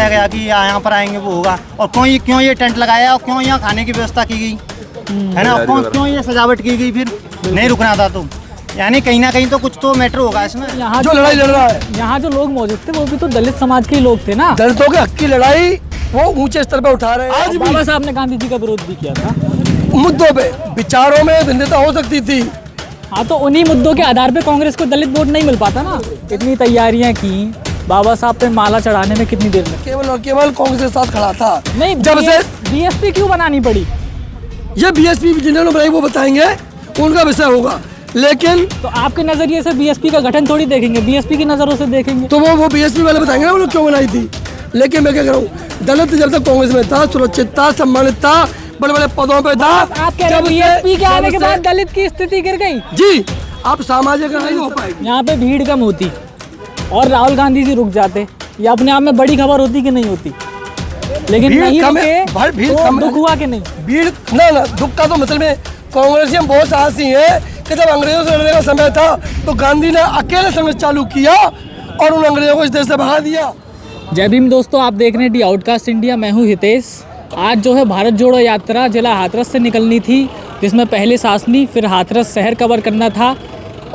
बताया गया कि यहाँ पर आएंगे वो होगा, और क्यों ये टेंट लगाया और क्यों यहाँ खाने की व्यवस्था की गई है ना, क्यों ये सजावट की गई, फिर नहीं रुकना था तो यानी कहीं ना कहीं तो कुछ तो मैटर होगा इसमें। यहाँ जो लड़ाई लड़ रहा है, यहाँ जो लोग मौजूद थे वो भी तो दलित समाज के लोग थे ना, दलितों के हक की लड़ाई वो ऊंचे स्तर पे उठा रहे हैं। आज बाबा साहब ने गांधी जी का विरोध भी किया था, मुद्दों पे विचारों में भिन्नता हो सकती थी। हाँ, तो उन्हीं मुद्दों के आधार पे कांग्रेस को दलित वोट नहीं मिल पाता ना। इतनी तैयारियां की, बाबा साहब पे माला चढ़ाने में कितनी देर लगी, केवल और केवल कांग्रेस के साथ खड़ा था। नहीं, जब से बीएसपी क्यों बनानी पड़ी, ये बीएसपी जिन्होंने बनाई वो बताएंगे, उनका विषय होगा। लेकिन तो आपके नजरिए से बीएसपी का गठन थोड़ी देखेंगे, बीएसपी की नजरों से देखेंगे तो वो बीएसपी वाले बताएंगे ना वो लोग क्यों बनाई थी। लेकिन मैं क्या कह रहा हूँ, दलित जब तक कांग्रेस में था, सुरक्षित था, सम्मानित था, बड़े बड़े पदों पे था। आप कह रहे हैं बीएसपी के आने के बाद दलित की स्थिति गिर गई जी, आप सामाजिक नहीं हो पाएगी। यहाँ पे भीड़ कम होती और राहुल गांधी जी रुक जाते, ये अपने आप में बड़ी खबर होती कि नहीं होती, लेकिन नहीं रुके तो दुख हुआ कि नहीं। भीड़ ना दुख का तो मतलब में कांग्रेसी हम बहुत साहसी हैं कि जब अंग्रेजों से लड़ने का समय था तो गांधी ने अकेले संघर्ष चालू किया और उन अंग्रेजों को इस देश से भगा दिया। जय भीम दोस्तों, आप देख रहे हैं दी आउटकास्ट इंडिया, मैं हूं हितेश। आज जो है भारत जोड़ो यात्रा जिला हाथरस से निकलनी थी, जिसमें पहले सासनी फिर हाथरस शहर कवर करना था,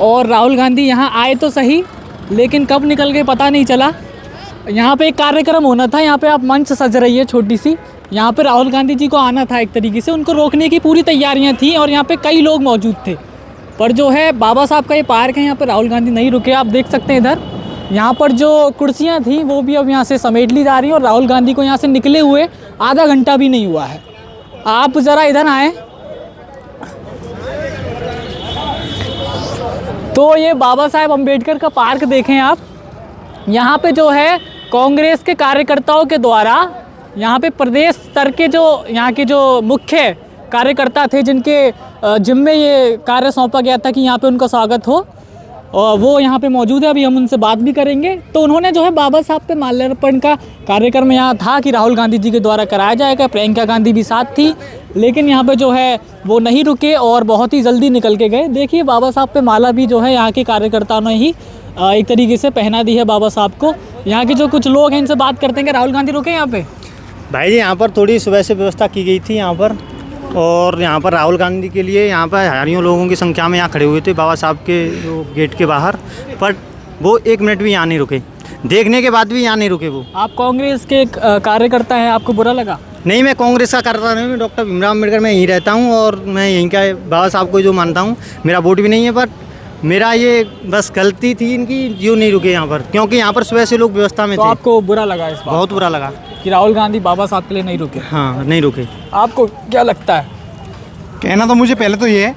और राहुल गांधी यहां आए तो सही लेकिन कब निकल गए पता नहीं चला। यहाँ पे एक कार्यक्रम होना था, यहाँ पे आप मंच सज रही है छोटी सी, यहाँ पे राहुल गांधी जी को आना था एक तरीके से, उनको रोकने की पूरी तैयारियाँ थी और यहाँ पे कई लोग मौजूद थे, पर जो है बाबा साहब का ये पार्क है, यहाँ पे राहुल गांधी नहीं रुके। आप देख सकते हैं इधर, यहाँ पर जो कुर्सियाँ थी वो भी अब यहाँ से समेट ली जा रही हैं और राहुल गांधी को यहाँ से निकले हुए आधा घंटा भी नहीं हुआ है। आप ज़रा इधर आएँ तो ये बाबा साहेब अम्बेडकर का पार्क देखें आप। यहाँ पे जो है कांग्रेस के कार्यकर्ताओं के द्वारा, यहाँ पे प्रदेश स्तर के जो यहाँ के जो मुख्य कार्यकर्ता थे जिनके जिम्मे ये कार्य सौंपा गया था कि यहाँ पे उनका स्वागत हो, और वो यहाँ पे मौजूद है, अभी हम उनसे बात भी करेंगे। तो उन्होंने जो है बाबा साहब पे माल्यार्पण का कार्यक्रम यहाँ था कि राहुल गांधी जी के द्वारा कराया जाएगा, प्रियंका गांधी भी साथ थी, लेकिन यहाँ पे जो है वो नहीं रुके और बहुत ही जल्दी निकल के गए। देखिए बाबा साहब पे माला भी जो है यहाँ के कार्यकर्ताओं ने ही एक तरीके से पहना दी है बाबा साहब को। यहाँ के जो कुछ लोग हैं इनसे बात करते हैं कि राहुल गांधी रुके यहाँ पे। भाई जी यहाँ पर थोड़ी सुबह से व्यवस्था की गई थी यहाँ पर, और यहाँ पर राहुल गांधी के लिए यहाँ पर हजारों लोगों की संख्या में यहाँ खड़े हुए थे बाबा साहब के जो गेट के बाहर, पर वो एक मिनट भी यहाँ नहीं रुके, देखने के बाद भी यहाँ नहीं रुके वो। आप कांग्रेस के कार्यकर्ता हैं, आपको बुरा लगा? नहीं, मैं कांग्रेस का कार्यकर्ता नहीं, मैं डॉक्टर भीमराव अम्बेडकर में यहीं रहता हूँ और मैं यहीं का बाबा साहब को जो मानता हूँ, मेरा वोट भी नहीं है, पर मेरा ये बस गलती थी इनकी जो नहीं रुके यहाँ पर, क्योंकि यहाँ पर सुबह से लोग व्यवस्था में तो थे। आपको बुरा लगा इस बात? बहुत बुरा लगा कि राहुल गांधी बाबा साहब के लिए नहीं रुके। हाँ, नहीं रुके। आपको क्या लगता है? कहना तो मुझे पहले तो ये है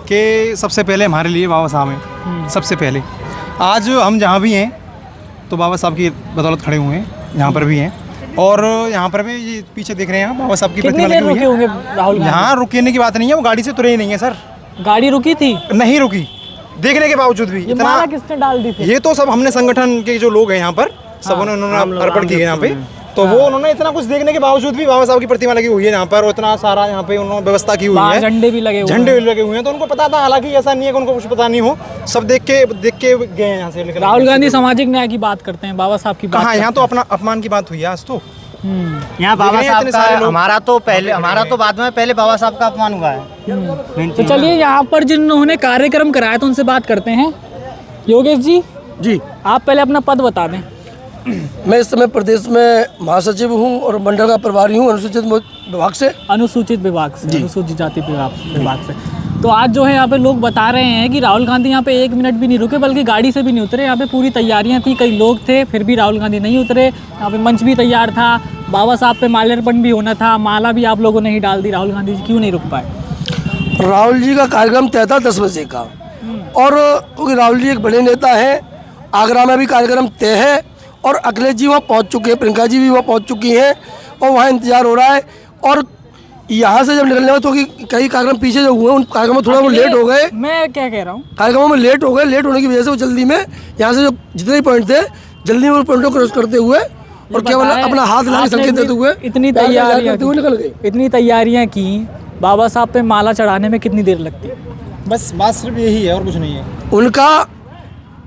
कि सबसे पहले हमारे लिए बाबा साहब हैं, सबसे पहले। आज हम जहाँ भी हैं तो बाबा साहब की बदौलत खड़े हुए हैं, यहाँ पर भी हैं, और यहाँ पर भी ये पीछे देख रहे हैं बाबा साहब की प्रतिमा लगी हुई है। राहुल यहाँ रुकने की बात नहीं है, वो गाड़ी से तुरे ही नहीं है सर। गाड़ी रुकी थी? नहीं रुकी, देखने के बावजूद भी। ये माला किसने डाल दी थी? ये तो सब हमने संगठन के जो लोग हैं यहाँ पर सब उन्होंने अर्पण किए यहाँ पे, तो वो उन्होंने इतना कुछ देखने के बावजूद भी बाबा साहब की प्रतिमा लगी हुई है यहाँ पर, और इतना सारा यहाँ पे उन्होंने व्यवस्था की हुई है, झंडे भी लगे हुए हैं, तो उनको पता था। हालांकि ऐसा नहीं है कि उनको कुछ पता नहीं हो, सब देख के गए हैं यहाँ से। राहुल गांधी सामाजिक न्याय की बात करते हैं, बाबा साहब की बात कहाँ? यहाँ तो अपना अपमान की बात हुई है आज तो। यहाँ बाबा साहब का हमारा तो बाद में पहले बाबा साहब का अपमान हुआ है। तो चलिए यहाँ पर जिन्होंने कार्यक्रम कराया था उनसे बात करते हैं। योगेश जी, आप पहले अपना पद बता दें। मैं इस समय प्रदेश में महासचिव हूँ और मंडल का प्रभारी हूँ अनुसूचित विभाग से। अनुसूचित विभाग से, अनुसूचित जाति विभाग से। तो आज जो है यहाँ पे लोग बता रहे हैं कि राहुल गांधी यहाँ पे एक मिनट भी नहीं रुके, बल्कि गाड़ी से भी नहीं उतरे। यहाँ पे पूरी तैयारियां थी, कई लोग थे, फिर भी राहुल गांधी नहीं उतरे। यहाँ पे मंच भी तैयार था, बाबा साहब पे माल्यार्पण भी होना था, माला भी आप लोगों ने ही डाल दी। राहुल गांधी जी क्यों नहीं रुक पाए? राहुल जी का कार्यक्रम तय था 10 बजे का, और क्योंकि राहुल जी एक बड़े नेता हैं, आगरा में भी कार्यक्रम तय है और अखिलेश जी वहाँ पहुँच चुके हैं, प्रियंका जी भी वहाँ पहुँच चुकी हैं और वहाँ इंतजार हो रहा है। और यहाँ से जब निकलने में तो कई कार्यक्रम पीछे जो हुए उन कार्यक्रमों में थोड़ा वो लेट हो गए। मैं क्या कह रहा हूँ, कार्यक्रमों में लेट हो गए, लेट होने की वजह से वो जल्दी में यहाँ से जो जितने पॉइंट थे जल्दी में वो पॉइंट को क्रॉस करते हुए और केवल अपना हाथ लाके संकेत देते हुए इतनी तैयारियां की, बाबा साहब पे माला चढ़ाने में कितनी देर लगती? बस बात सिर्फ यही है और कुछ नहीं है। उनका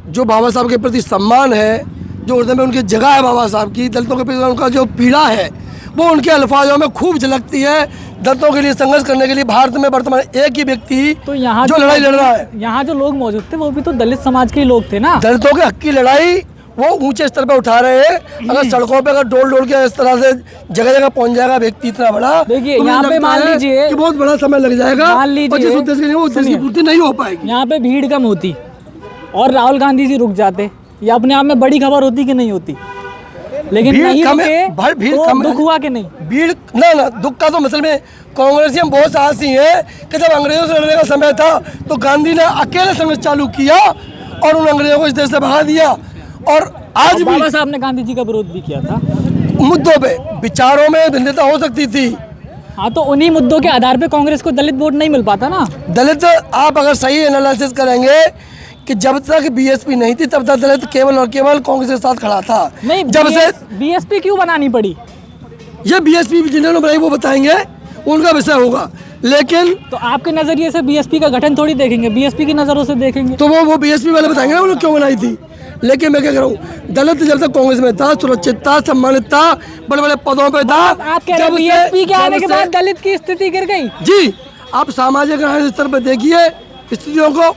जो बाबा साहब के प्रति सम्मान है, जो हृदय में उनकी जगह है बाबा साहब की, दलितों के प्रति उनका जो पीड़ा है वो उनके अल्फाजों में खूब झलकती है। दलितों के लिए संघर्ष करने के लिए भारत में वर्तमान एक ही व्यक्ति तो यहाँ जो लड़ाई लड़ रहा है, यहाँ जो लोग मौजूद थे वो भी तो दलित समाज के ही लोग थे ना। दलितों के हक की लड़ाई वो ऊंचे स्तर पे उठा रहे हैं। अगर सड़कों पे अगर डोल के इस तरह से जगह जगह पहुंच जाएगा व्यक्ति इतना बड़ा, देखिए तो मुझे यहाँ पे लगता मान है लीजिए कि बहुत बड़ा समय लग जाएगा मान लीजिए, और जिस उद्देश्य के लिए वो उद्देश्य की पूर्ति नहीं हो पाएगी। यहाँ पे भीड़ कम होती और राहुल गांधी जी रुक जाते, ये अपने आप में बड़ी खबर होती कि नहीं होती, लेकिन भीड़ नहीं कम है, रुके भीड़ तो कम है। दुख हुआ कि नहीं? भीड़ ना दुख का तो मतलब में कांग्रेसी हम बहुत साहसी हैं कि जब अंग्रेजों से लड़ने का समय था तो गांधी ने अकेले संघर्ष चालू किया और उन अंग्रेजों को इस देश से भगा दिया। और आज भी बाबा साहब ने गांधी जी का विरोध भी किया था। मुद्दों पे विचारों में भिन्नता हो सकती थी। हाँ, तो उन्हीं मुद्दों के आधार पे कांग्रेस को दलित वोट नहीं मिल पाता ना। दलित आप अगर सही एनालिसिस करेंगे कि जब तक बीएसपी नहीं थी तब तक दलित केवल और केवल कांग्रेस के साथ खड़ा था। नहीं, जब से बीएसपी क्यों बनानी पड़ी? ये बीएसपी जिन्होंने बनाई वो बताएंगे, उनका विषय होगा। लेकिन तो आपके नजरिए से बीएसपी का गठन थोड़ी देखेंगे, बीएसपी की नजरों से देखेंगे। तो वो बीएसपी वाले बताएंगे ना उन्होंने क्यों बनाई थी। लेकिन मैं क्या कह रहा हूँ, दलित जब तक कांग्रेस में था, सुरक्षित था, सम्मानित था, बड़े बड़े पदों पे था। आप कह रहे हैं बीएसपी के आने के बाद दलित की स्थिति गिर गई? जी, आप सामाजिक स्तर पर देखिए स्थितियों को।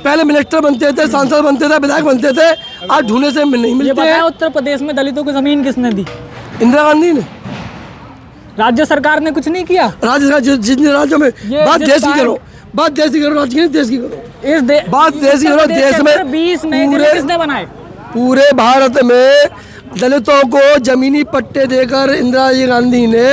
पहले मिनिस्टर बनते थे, सांसद बनते थे, विधायक बनते थे, आज ढूंढने से नहीं मिलते हैं। उत्तर प्रदेश में दलितों को जमीन किसने दी? इंदिरा गांधी ने। राज्य सरकार ने कुछ नहीं किया। राज्य जितने राज्यों में बात देश की करो, बात देश की करो, राज्य की नहीं, देश की करो। बात देश की करो। देश में 20 नए जिले किसने बनाए? पूरे भारत में दलितों को जमीनी पट्टे देकर इंदिरा जी गांधी ने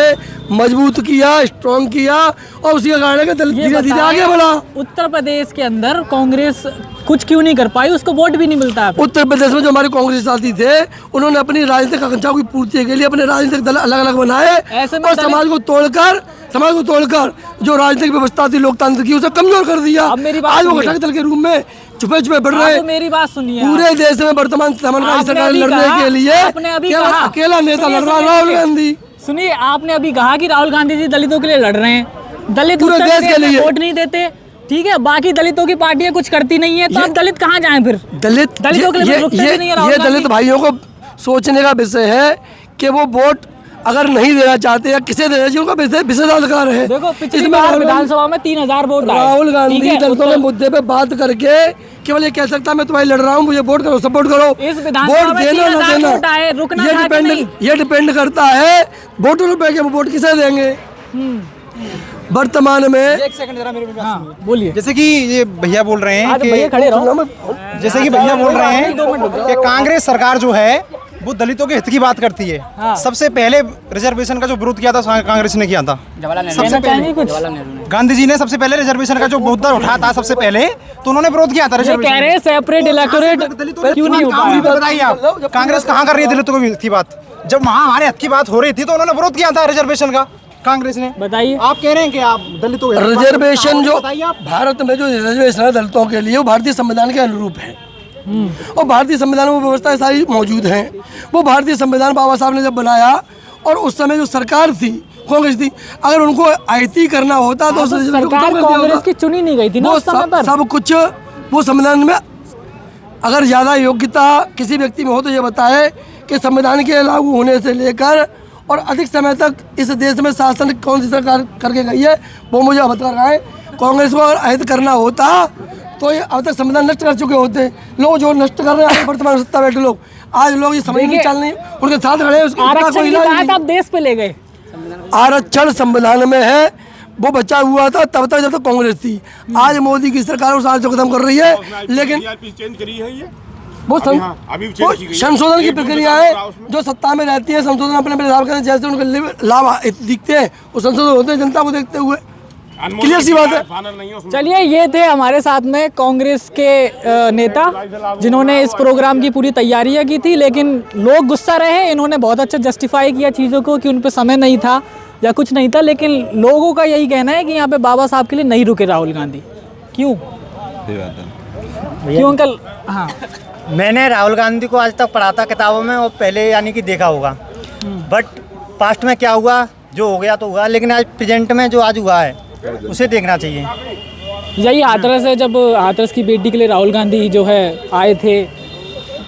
मजबूत किया, स्ट्रॉन्ग किया और उसी का कारण है कि दलित धीरे धीरे आगे बढ़ा। उत्तर प्रदेश के अंदर कांग्रेस कुछ क्यों नहीं कर पाई? उसको वोट भी नहीं मिलता। उत्तर प्रदेश में जो हमारे कांग्रेस साथी थे उन्होंने अपनी राजनीतिक आकांक्षाओं की पूर्ति के लिए अपने राजनीतिक दल अलग अलग बनाए और समाज को तोड़कर जो राजनीतिक व्यवस्था थी लोकतंत्र की उसे कमजोर कर दिया। आज वो घटक दल के रूप में छुपे छुपे बढ़ रहे हैं। मेरी बात सुनिए, पूरे देश में वर्तमान समाजवादी सरकार लड़ने के लिए अकेला नेता लड़ रहा राहुल गांधी। सुनिए, आपने अभी कहा कि राहुल गांधी जी दलितों के लिए लड़ रहे हैं। दलित पूरे देश के लिए वोट नहीं देते, ठीक है, बाकी दलितों की पार्टियां कुछ करती नहीं है, तो आप दलित कहाँ जाएं फिर? दलितों के लिए रुकते भी नहीं है राहुल गांधी। ये दलित भाइयों को सोचने का विषय है कि वो वोट अगर नहीं देना चाहते या किसे देना चाहिए, उनका विशेषाधिकार है। देखो, पिछली बार विधानसभा में 3000 वोट आए। राहुल गांधी दलितों के मुद्दे पे बात करके केवल ये कह सकता है मैं तुम्हारी लड़ रहा हूँ, मुझे वोट करो, सपोर्ट करो। इस विधानसभा में 3000 वोट आए, रुकना था कि नहीं? ये डिपेंड करता है वोटरों पे कि वो वोट किसे देंगे। वर्तमान में एक सेकंड जरा मेरे बोलिए। जैसे कि ये भैया बोल रहे हैं कि भैया खड़े रहो। जैसे कि भैया बोल रहे हैं कि कांग्रेस सरकार जो है वो दलितों के हित की बात करती है। हाँ। सबसे पहले रिजर्वेशन का जो विरोध किया था कांग्रेस ने किया था। सबसे पहले गांधी जी ने सबसे पहले रिजर्वेशन का जो मुद्दा उठाया था सबसे पहले, तो उन्होंने विरोध किया था रिजर्वेशन। कह रहे हैं सेपरेट इलेक्टोरेट क्यों नहीं हो पाया? बताइए आप, कांग्रेस कहाँ कर रही है दलितों की बात? जब वहाँ हमारे हक की बात हो रही थी तो उन्होंने विरोध किया था रिजर्वेशन का कांग्रेस ने। बताइए, आप कह रहे हैं कि आप दलितों रिजर्वेशन जो भारत में जो रिजर्वेशन है दलितों के लिए वो भारतीय संविधान के अनुरूप है और भारतीय संविधान में वो व्यवस्थाएं सारी मौजूद हैं। वो भारतीय संविधान बाबा साहब ने जब बनाया और उस समय जो सरकार थी कांग्रेस थी, अगर उनको आयती करना होता तो सरकार कांग्रेस की चुनी नहीं गई थी ना उस समय पर। सब कुछ वो संविधान में अगर ज़्यादा योग्यता किसी व्यक्ति में हो तो ये बताए कि संविधान के लागू होने से लेकर और अधिक समय तक इस देश में शासन कौन सी सरकार करके गई है वो मुझे अवगत कराएं। कांग्रेस को अगर अहित करना होता तो ये अब तक संविधान नष्ट कर चुके होते। लोग जो नष्ट कर रहे हैं वर्तमान सत्ता बैठे लोग, आज लोग ये समझ नहीं चल नहीं उनके साथ खड़े हैं। आरक्षण की बात आप देश पे ले गए। आरक्षण संविधान में है, वो बचा हुआ था तब तक जब तक कांग्रेस थी। आज मोदी की सरकार उस आरक्षण खत्म कर रही है, लेकिन वो संशोधन की प्रक्रिया है। जो सत्ता में रहती है संशोधन अपने हिसाब करें, जैसे उनके लाभ दिखते हैं वो संशोधन होते हैं जनता को देखते हुए। क्लियर सी बात है। चलिए, ये थे हमारे साथ में कांग्रेस के नेता जिन्होंने इस प्रोग्राम की पूरी तैयारियां की थी, लेकिन लोग गुस्सा रहे। इन्होंने बहुत अच्छा जस्टिफाई किया चीज़ों को कि उन पे समय नहीं था या कुछ नहीं था, लेकिन लोगों का यही कहना है कि यहाँ पे बाबा साहब के लिए नहीं रुके राहुल गांधी। क्यों अंकल? हाँ, मैंने राहुल गांधी को आज तक पढ़ा था किताबों में और पहले यानी कि देखा होगा, बट पास्ट में क्या हुआ जो हो गया तो हुआ, लेकिन आज प्रेजेंट में जो आज हुआ है उसे देखना चाहिए। यही हाथरस है, जब हाथरस की बेटी के लिए राहुल गांधी जो है आए थे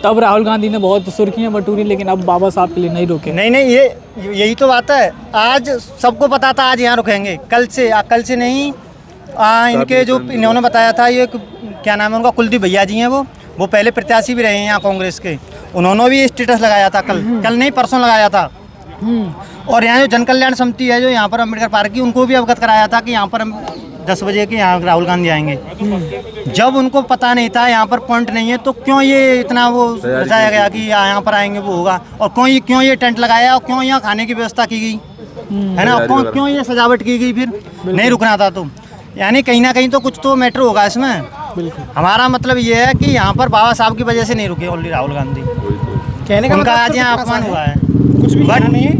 तब राहुल गांधी ने बहुत सुर्खियां बटोरी, लेकिन अब बाबा साहब के लिए नहीं रुके। नहीं नहीं, यही तो बात है। आज सबको पता था आज यहाँ रुकेंगे, कल से नहीं। इनके जो इन्होंने बताया था, ये क्या नाम है उनका, कुलदीप भैया जी हैं, वो पहले प्रत्याशी भी रहे हैं यहाँ कांग्रेस के। उन्होंने भी स्टेटस लगाया था, कल नहीं परसों लगाया था। और यहाँ जो जन कल्याण समिति है जो यहाँ पर अम्बेडकर पार्क की, उनको भी अवगत कराया था कि यहाँ पर 10 बजे के यहाँ राहुल गांधी आएंगे। जब उनको पता नहीं था यहाँ पर पॉइंट नहीं है, तो क्यों ये इतना वो बताया गया कि यहाँ पर आएंगे वो होगा, और क्यों ये टेंट लगाया, और क्यों यहाँ खाने की व्यवस्था की गई है ना, क्यों ये सजावट की गई, फिर नहीं रुकना था। तो यानी कहीं ना कहीं तो कुछ तो मैटर होगा इसमें। हमारा मतलब ये है कि यहाँ पर बाबा साहब की वजह से नहीं रुके ओनली राहुल गांधी, कहने का उनका आज यहाँ अपमान हुआ है। कुछ भी नहीं है,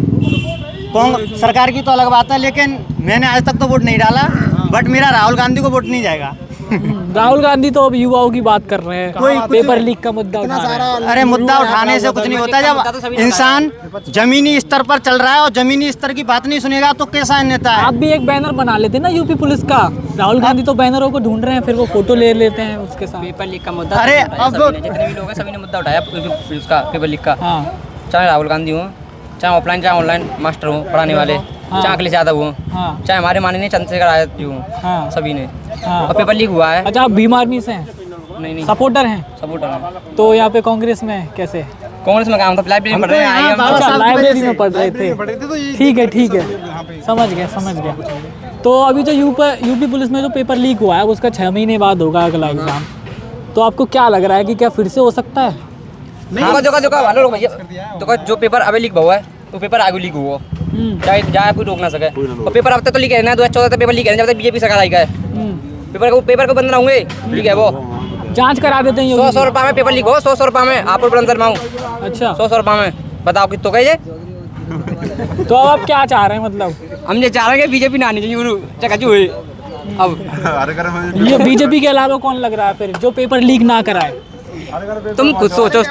सरकार की तो अलग बात है, लेकिन मैंने आज तक तो वोट नहीं डाला, बट मेरा राहुल गांधी को वोट नहीं जाएगा। राहुल गांधी तो अब युवाओं की बात कर रहे हैं, पेपर लीक का मुद्दा उठा रहे हैं। अरे मुद्दा उठाने से कुछ नहीं होता। जब इंसान जमीनी स्तर पर चल रहा है और जमीनी स्तर की बात नहीं सुनेगा तो कैसा नेता है। आप भी एक बैनर बना लेते ना यूपी पुलिस का, राहुल गांधी तो बैनरों को ढूंढ रहे हैं, फिर वो फोटो ले लेते हैं उसके साथ। पेपर लीक का मुद्दा, अरे अब जितने भी लोग हैं सभी ने मुद्दा उठाया पुलिस का, पेपर लीक का। चाहे राहुल गांधी हो, चाहे ऑफलाइन चाहे ऑनलाइन मास्टर हो पढ़ाने वाले, चाहे अखिलेश यादव हो, चाहे हमारे माननीय चंद्रशेखर आजाद जी हो, सभी ने। और पेपर लीक हुआ है। अच्छा, आप भीम आर्मी से हैं? नहीं, सपोर्टर हैं। सपोर्टर है। तो यहाँ पे कांग्रेस में कैसे? कांग्रेस में काम था, लाइब्रेरी में पढ़ रहे हैं। अच्छा, लाइब्रेरी में पढ़ रहे थे, ठीक है, समझ गया। तो अभी जो यूपी पुलिस में जो पेपर लीक हुआ है उसका 6 महीने बाद होगा अगला एग्जाम, तो आपको क्या लग रहा है कि क्या फिर से हो सकता है? जो पेपर अभी लीक हुआ है वो पेपर आगे लीक हुआ, चाहे कोई रोक ना सके। और पेपर अब तक तो लीक है ना, 2014 तक पेपर लीक है, जब तक बीजेपी सरकार आई है। पेपर को बंद ना होंगे, लीक है वो, जांच करा देते हैं। 100 रुपये में पेपर लीक हो, 100 रुपये में आप बुलंद शर्मा। अच्छा, 100 रुपये में बताओ कि तो कहिए। तो अब आप क्या चाह रहे हैं? मतलब हम ये चाह रहे हैं बीजेपी ना आनी चाहिए, चकाचू हुई। अब ये बीजेपी के अलावा कौन लग रहा है फिर जो पेपर लीक ना कराए? तुम खुद सोचो।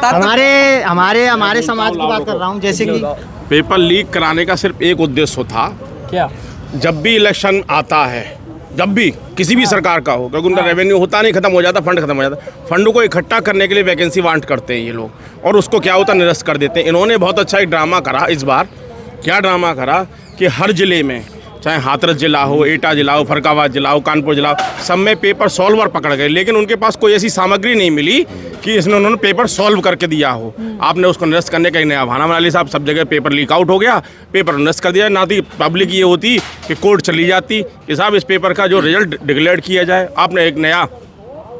हमारे समाज की बात कर रहा हूँ। जैसे कि पेपर लीक कराने का सिर्फ एक उद्देश्य था, क्या? जब भी इलेक्शन आता है, जब भी किसी भी सरकार का हो, क्योंकि उनका रेवेन्यू होता नहीं, खत्म हो जाता, फंड खत्म हो जाता, फंडों को इकट्ठा करने के लिए वैकेंसी वांट करते हैं ये लोग, और उसको क्या होता निरस्त कर देते हैं। इन्होंने बहुत अच्छा एक ड्रामा करा इस बार। क्या ड्रामा करा कि हर जिले में, चाहे हाथरस जिला हो, एटा जिला हो, फरकाबाद जिला हो, कानपुर जिला हो, सब में पेपर सॉल्वर पकड़ गए, लेकिन उनके पास कोई ऐसी सामग्री नहीं मिली कि इसमें उन्होंने पेपर सॉल्व करके दिया हो। आपने उसको निरस्त करने का एक नया बहाना बना लिया साहब, सब जगह पेपर लीक आउट हो गया, पेपर निरस्त कर दिया। ना तो पब्लिक ये होती कि कोर्ट चली जाती कि साहब इस पेपर का जो रिजल्ट डिक्लेयर किया जाए। आपने एक नया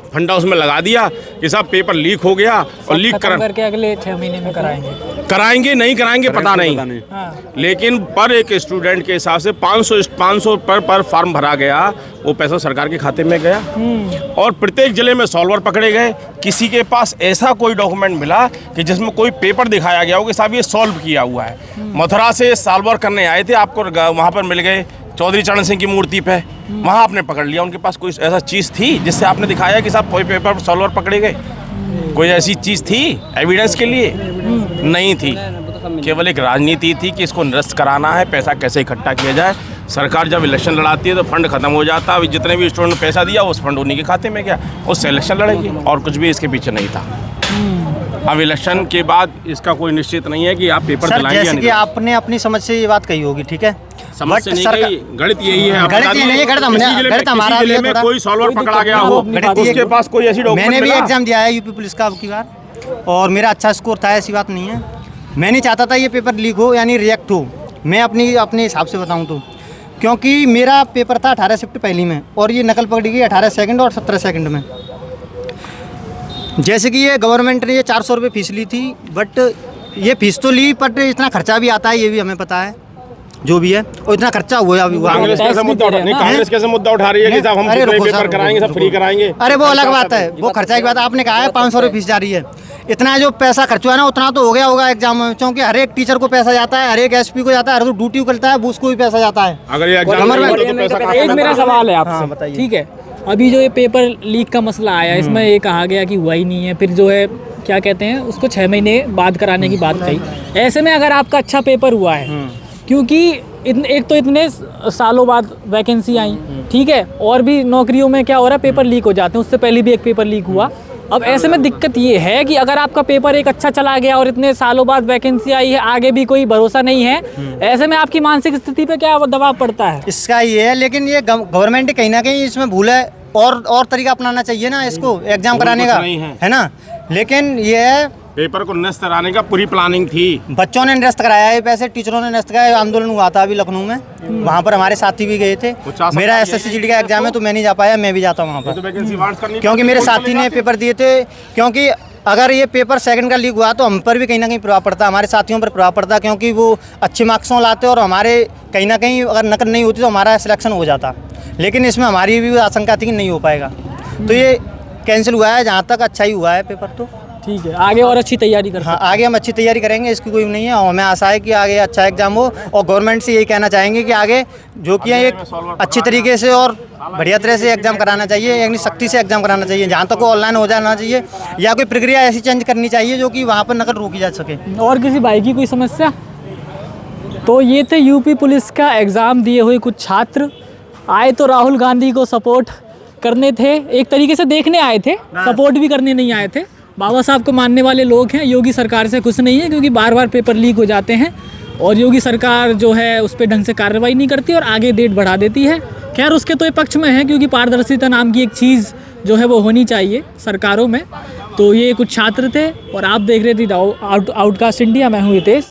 फंडा उसमें लगा दिया कि साहब पेपर लीक हो गया, और लीक करके अगले 6 महीने में कराएंगे नहीं कराएंगे पता नहीं। लेकिन पर एक स्टूडेंट के हिसाब से 500 पर फॉर्म भरा गया, वो पैसा सरकार के खाते में गया, और प्रत्येक जिले में सॉल्वर पकड़े गए। किसी के पास ऐसा कोई डॉक्यूमेंट मिला कि जिसमें कोई पेपर दिखाया गया हो कि साहब ये सॉल्व किया हुआ है। मथुरा से सॉल्वर करने आए थे, आपको वहाँ पर मिल गए चौधरी चरण सिंह की मूर्ति पे, वहाँ आपने पकड़ लिया। उनके पास कोई ऐसा चीज़ थी जिससे आपने दिखाया कि साहब कोई पेपर सॉल्वर पकड़े गए? कोई ऐसी चीज़ थी एविडेंस के लिए? नहीं थी। केवल एक राजनीति थी कि इसको निरस्त कराना है, पैसा कैसे इकट्ठा किया जाए। सरकार जब इलेक्शन लड़ाती है तो फंड खत्म हो जाता है, जितने भी स्टूडेंट ने पैसा दिया उस फंड उन्हीं के खाते में गया, उससे इलेक्शन लड़ेगी, और कुछ भी इसके पीछे नहीं था। अब इलेक्शन के बाद इसका कोई निश्चित नहीं है कि आप पेपर दिलाएंगे। जैसे कि आपने अपनी समझ से ये बात कही होगी, ठीक है, समझ से नहीं कही, गणित यही है। गणित हमारा जिले में कोई सॉल्वर पकड़ा गया हो, उसके पास कोई ऐसी डॉक्यूमेंट मैंने भी एग्जाम दिया है यूपी पुलिस का अब की बार, और मेरा अच्छा स्कोर था, ऐसी बात नहीं है। मैं नहीं चाहता था ये पेपर लीक हो यानी रिएक्ट हो, मैं अपने हिसाब से बताऊं तो, क्योंकि मेरा पेपर था 18 शिफ्ट पहली में, और ये नकल पकड़ी गई 18 सेकंड और 17 सेकंड में। जैसे कि ये गवर्नमेंट ने ये 400 रुपये फीस ली थी, बट ये फीस तो ली, बट इतना खर्चा भी आता है, ये भी हमें पता है, जो भी है, और इतना खर्चा हुआ अभी हुआ। कांग्रेस कैसे मुद्दा उठा रही है कि साहब हम पेपर कराएंगे, सब फ्री कराएंगे? अरे वो अलग बात है, वो खर्चा की बात। आपने कहा है 500 रुपये फीस जा रही है, इतना जो पैसा खर्च हुआ है ना उतना तो हो गया होगा एग्जाम में, क्योंकि हर एक टीचर को पैसा जाता है, हर एक एसपी को जाता है, हर ड्यूटी करता है उसको भी पैसा जाता है। अगर ये एग्जाम एक मेरा सवाल है आपसे, ठीक है, अभी जो ये पेपर लीक का मसला आया, इसमें ये कहा गया कि हुआ ही नहीं है, फिर जो है क्या कहते हैं उसको 6 महीने बाद कराने की बात कही। ऐसे में अगर आपका अच्छा पेपर हुआ है, क्योंकि एक तो इतने सालों बाद वैकेंसी आई, ठीक है, और भी नौकरियों में क्या हो रहा है पेपर लीक हो जाते हैं, उससे पहले भी एक पेपर लीक हुआ, अब ऐसे में दिक्कत ये है कि अगर आपका पेपर एक अच्छा चला गया और इतने सालों बाद वैकेंसी आई है, आगे भी कोई भरोसा नहीं है, ऐसे में आपकी मानसिक स्थिति पे क्या दबाव पड़ता है? इसका ये है, लेकिन ये गवर्नमेंट कहीं ना कहीं इसमें भूल है, और तरीका अपनाना चाहिए ना इसको एग्जाम कराने का, है ना। लेकिन ये है पेपर को निरस्त कराने का पूरी प्लानिंग थी। बच्चों ने निरस्त कराया है पैसे, टीचरों ने निरस्त कराया। आंदोलन हुआ था अभी लखनऊ में, वहाँ पर हमारे साथी भी गए थे। मेरा SSCGD का एग्जाम है तो मैं नहीं जा पाया, मैं भी जाता हूँ वहाँ पर, क्योंकि मेरे साथी ने पेपर दिए थे। क्योंकि अगर ये पेपर सेकंड का लीक हुआ तो हम पर भी कहीं ना कहीं प्रभाव पड़ता, हमारे साथियों पर प्रभाव पड़ता, क्योंकि वो अच्छे मार्क्सों लाते और हमारे कहीं ना कहीं अगर नकल नहीं होती तो हमारा सिलेक्शन हो जाता। लेकिन इसमें हमारी भी आशंका थी कि नहीं हो पाएगा, तो ये कैंसिल हुआ है। जहाँ तक अच्छा ही हुआ है पेपर, तो ठीक है, आगे और अच्छी तैयारी कर। हाँ, आगे हम अच्छी तैयारी करेंगे, इसकी कोई नहीं है। और हमें आशा है कि आगे अच्छा एग्जाम हो, और गवर्नमेंट से यही कहना चाहेंगे कि आगे जो कि एक अच्छी तरीके से और बढ़िया तरह से एग्जाम कराना चाहिए, यानी सख्ती से एग्जाम कराना चाहिए। जहाँ तक ऑनलाइन हो जाना चाहिए, या कोई प्रक्रिया ऐसी चेंज करनी चाहिए जो कि वहाँ पर नकल रोकी जा सके। और किसी भाई की कोई समस्या? तो ये थे यूपी पुलिस का एग्ज़ाम दिए हुए कुछ छात्र, आए तो राहुल गांधी को सपोर्ट करने थे, एक तरीके से देखने आए थे, सपोर्ट भी करने नहीं आए थे। बाबा साहब को मानने वाले लोग हैं, योगी सरकार से खुश नहीं है, क्योंकि बार बार पेपर लीक हो जाते हैं और योगी सरकार जो है उस पर ढंग से कार्रवाई नहीं करती और आगे डेट बढ़ा देती है। खैर, उसके तो ये पक्ष में है, क्योंकि पारदर्शिता नाम की एक चीज़ जो है वो होनी चाहिए सरकारों में। तो ये कुछ छात्र थे और आप देख रहे थे आउटकास्ट इंडिया। मैं हूँ हितेश।